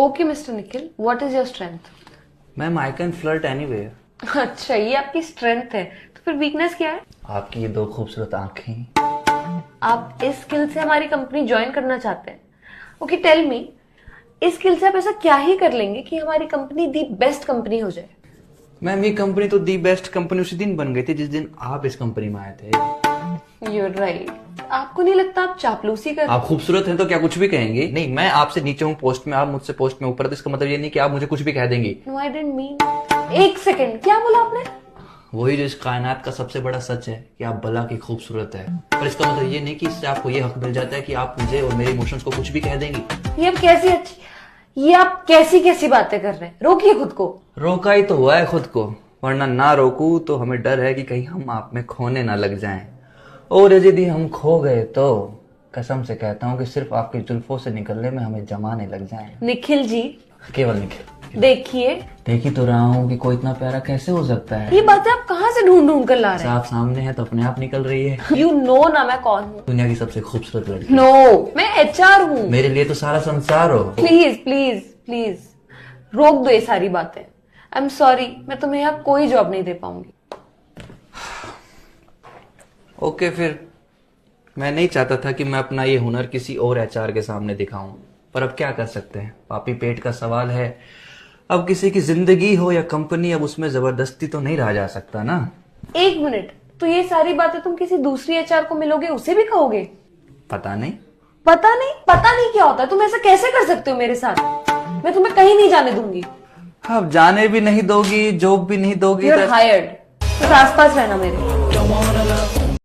Okay mister Nikhil, what is your strength? Ma'am I can flirt anywhere. अच्छा, ये आपकी strength है, तो फिर वीकनेस क्या है? आपकी ये दो खूबसूरत आंखें। आप इस स्किल से हमारी कंपनी ज्वाइन करना चाहते हैं? ओके टेल मी, इस स्किल से आप ऐसा क्या ही कर लेंगे कि हमारी कंपनी दी बेस्ट कंपनी हो जाए? मैम ये कंपनी तो दी बेस्ट कंपनी उसी दिन बन गई थी जिस दिन आप इस कंपनी में आए थे। You're right. आपको नहीं लगता आप चापलूसी कर? आप खूबसूरत हैं तो क्या कुछ भी कहेंगे? नहीं, मैं आपसे नीचे हूँ पोस्ट में, आप मुझसे पोस्ट में ऊपर, तो इसका मतलब ये नहीं कि आप मुझे कुछ भी कह देंगी। No I didn't mean. एक सेकेंड, क्या बोला आपने? वही जो इस कायनात का सबसे बड़ा सच है कि आप भला की खूबसूरत है, पर इसका मतलब ये नहीं कि इससे आपको ये हक मिल जाता है कि आप मुझे और मेरे इमोशंस को कुछ भी कह देंगी। ये आप कैसी बातें कर रहे हैं? रोकिए खुद को। रोका ही तो हुआ है खुद को, वरना ना रोकू तो हमें डर है कि कहीं हम आप में खोने ना लग जाएं, और यदि हम खो गए तो कसम से कहता हूँ कि सिर्फ आपकी जुल्फों से निकलने में हमें जमाने लग जाएं। निखिल जी, केवल निखिल। देखिए, देख ही तो रहा हूँ कि कोई इतना प्यारा कैसे हो सकता है। ये बातें आप कहाँ से ढूंढ कर ला रहे हैं? साफ सामने है तो अपने आप निकल रही है। यू नो ना मैं कौन हूँ? दुनिया की सबसे खूबसूरत लड़की। नो, मैं HR हूँ। मेरे लिए तो सारा संसार हो। प्लीज प्लीज प्लीज रोक दो ये सारी बातें। आई एम सॉरी, मैं तुम्हें यहाँ कोई जॉब नहीं दे पाऊंगी। ओके फिर, मैं नहीं चाहता था कि मैं अपना ये हुनर किसी और HR के सामने दिखाऊं, पर अब क्या कर सकते हैं, पापी पेट का सवाल है। अब किसी की जिंदगी हो या कंपनी, अब उसमें जबरदस्ती तो नहीं रहा जा सकता ना। एक मिनट, तो ये सारी बातें तुम किसी दूसरी HR को मिलोगे उसे भी कहोगे? पता नहीं पता नहीं क्या होता है? तुम ऐसा कैसे कर सकते हो मेरे साथ? मैं तुम्हें कहीं नहीं जाने दूंगी। अब जाने भी नहीं दोगी, जॉब भी नहीं दोगी। You're hired। तो आसपास रहना मेरे।